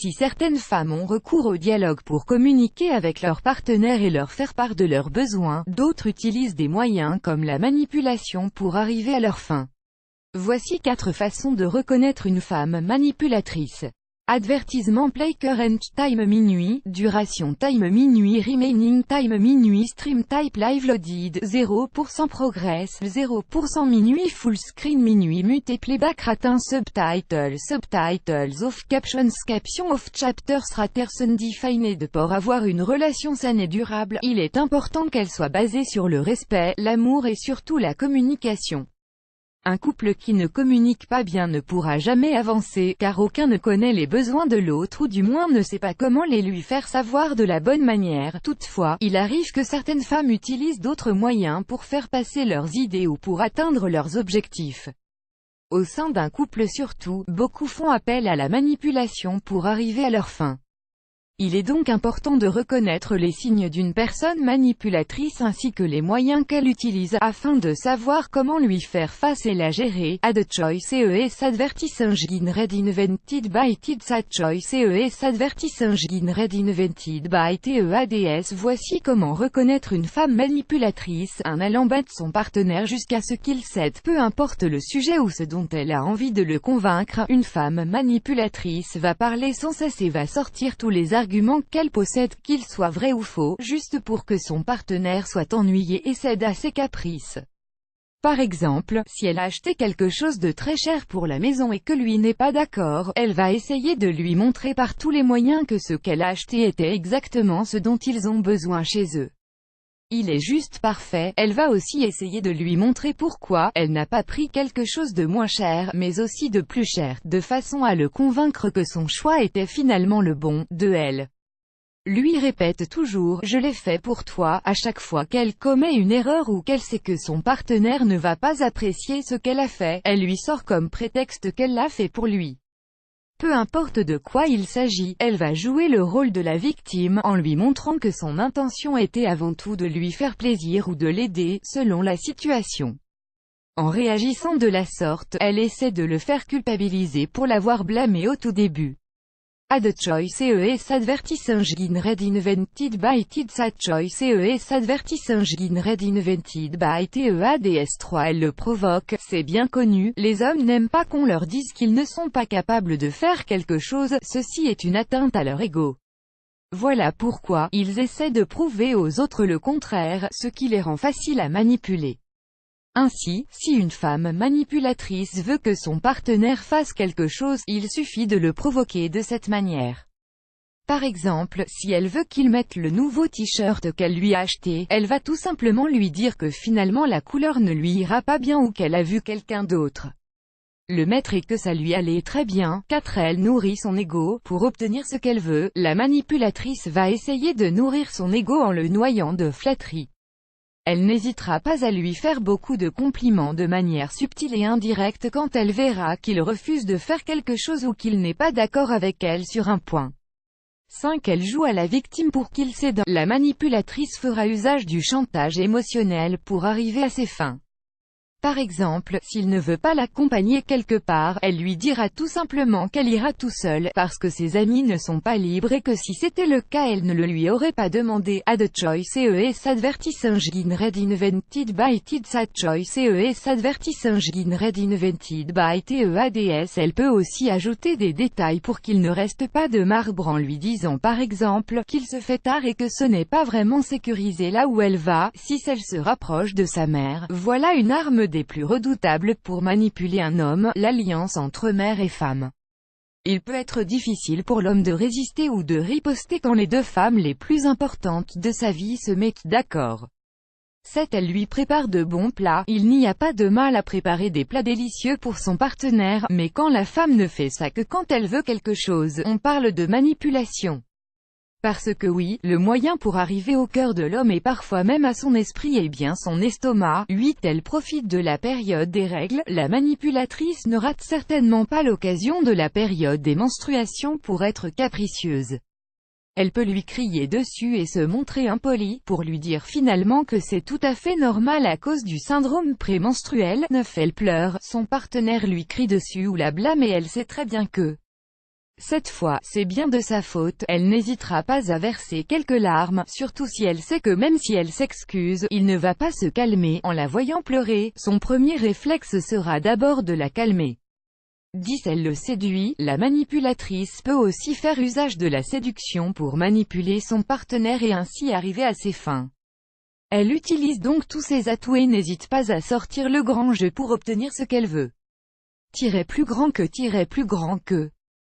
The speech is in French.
Si certaines femmes ont recours au dialogue pour communiquer avec leur partenaire et leur faire part de leurs besoins, d'autres utilisent des moyens comme la manipulation pour arriver à leurs fins. Voici 4 façons de reconnaître une femme manipulatrice. Advertisement play current time minuit, duration time minuit, remaining time minuit, stream type live loaded, 0% progress, 0% minuit, full screen minuit, mute et playback ratin, subtitles off, captions off, chapters raters undefined. Pour avoir une relation saine et durable, il est important qu'elle soit basée sur le respect, l'amour et surtout la communication. Un couple qui ne communique pas bien ne pourra jamais avancer, car aucun ne connaît les besoins de l'autre ou du moins ne sait pas comment les lui faire savoir de la bonne manière. Toutefois, il arrive que certaines femmes utilisent d'autres moyens pour faire passer leurs idées ou pour atteindre leurs objectifs. Au sein d'un couple surtout, beaucoup font appel à la manipulation pour arriver à leurs fins. Il est donc important de reconnaître les signes d'une personne manipulatrice ainsi que les moyens qu'elle utilise, afin de savoir comment lui faire face et la gérer. Add choice ES advertising red invented by TEDS choice ES advertising red invented by TEADS. Voici comment reconnaître une femme manipulatrice. Elle embête son partenaire jusqu'à ce qu'il cède, peu importe le sujet ou ce dont elle a envie de le convaincre. Une femme manipulatrice va parler sans cesse et va sortir tous les arguments qu'elle possède, qu'ils soient vrais ou faux, juste pour que son partenaire soit ennuyé et cède à ses caprices. Par exemple, si elle a acheté quelque chose de très cher pour la maison et que lui n'est pas d'accord, elle va essayer de lui montrer par tous les moyens que ce qu'elle a acheté était exactement ce dont ils ont besoin chez eux. Il est juste parfait. Elle va aussi essayer de lui montrer pourquoi elle n'a pas pris quelque chose de moins cher, mais aussi de plus cher, de façon à le convaincre que son choix était finalement le bon. Elle lui répète toujours « je l'ai fait pour toi » à chaque fois qu'elle commet une erreur ou qu'elle sait que son partenaire ne va pas apprécier ce qu'elle a fait, elle lui sort comme prétexte qu'elle l'a fait pour lui. Peu importe de quoi il s'agit, elle va jouer le rôle de la victime, en lui montrant que son intention était avant tout de lui faire plaisir ou de l'aider, selon la situation. En réagissant de la sorte, elle essaie de le faire culpabiliser pour l'avoir blâmé au tout début. Add choice ES advertising red invented by TEDS choice ES advertising red invented by TEADS 3. Elle le provoque, c'est bien connu, les hommes n'aiment pas qu'on leur dise qu'ils ne sont pas capables de faire quelque chose, ceci est une atteinte à leur ego. Voilà pourquoi, ils essaient de prouver aux autres le contraire, ce qui les rend faciles à manipuler. Ainsi, si une femme manipulatrice veut que son partenaire fasse quelque chose, il suffit de le provoquer de cette manière. Par exemple, si elle veut qu'il mette le nouveau t-shirt qu'elle lui a acheté, elle va tout simplement lui dire que finalement la couleur ne lui ira pas bien ou qu'elle a vu quelqu'un d'autre le mettre et que ça lui allait très bien, 4. Elle nourrit son ego. Pour obtenir ce qu'elle veut, la manipulatrice va essayer de nourrir son ego en le noyant de flatteries. Elle n'hésitera pas à lui faire beaucoup de compliments de manière subtile et indirecte quand elle verra qu'il refuse de faire quelque chose ou qu'il n'est pas d'accord avec elle sur un point. 5. Elle joue à la victime pour qu'il cède. La manipulatrice fera usage du chantage émotionnel pour arriver à ses fins. Par exemple, s'il ne veut pas l'accompagner quelque part, elle lui dira tout simplement qu'elle ira tout seul, parce que ses amis ne sont pas libres et que si c'était le cas elle ne le lui aurait pas demandé. Add choice ES advertising red invented by TEDS choice ES advertising red invented by TEADS. Elle peut aussi ajouter des détails pour qu'il ne reste pas de marbre en lui disant par exemple, qu'il se fait tard et que ce n'est pas vraiment sécurisé là où elle va, si elle se rapproche de sa mère. Voilà une arme des plus redoutables pour manipuler un homme, l'alliance entre mère et femme. Il peut être difficile pour l'homme de résister ou de riposter quand les deux femmes les plus importantes de sa vie se mettent d'accord. 7. Elle lui prépare de bons plats. Il n'y a pas de mal à préparer des plats délicieux pour son partenaire, mais quand la femme ne fait ça que quand elle veut quelque chose, on parle de manipulation. Parce que oui, le moyen pour arriver au cœur de l'homme et parfois même à son esprit est bien son estomac. 8. Elle profite de la période des règles. La manipulatrice ne rate certainement pas l'occasion de la période des menstruations pour être capricieuse. Elle peut lui crier dessus et se montrer impolie, pour lui dire finalement que c'est tout à fait normal à cause du syndrome prémenstruel. 9. Elle pleure, son partenaire lui crie dessus ou la blâme et elle sait très bien que Cette fois, c'est bien de sa faute, elle n'hésitera pas à verser quelques larmes, surtout si elle sait que même si elle s'excuse, il ne va pas se calmer. En la voyant pleurer, son premier réflexe sera d'abord de la calmer. 10. Elle le séduit. La manipulatrice peut aussi faire usage de la séduction pour manipuler son partenaire et ainsi arriver à ses fins. Elle utilise donc tous ses atouts et n'hésite pas à sortir le grand jeu pour obtenir ce qu'elle veut. Plus grand que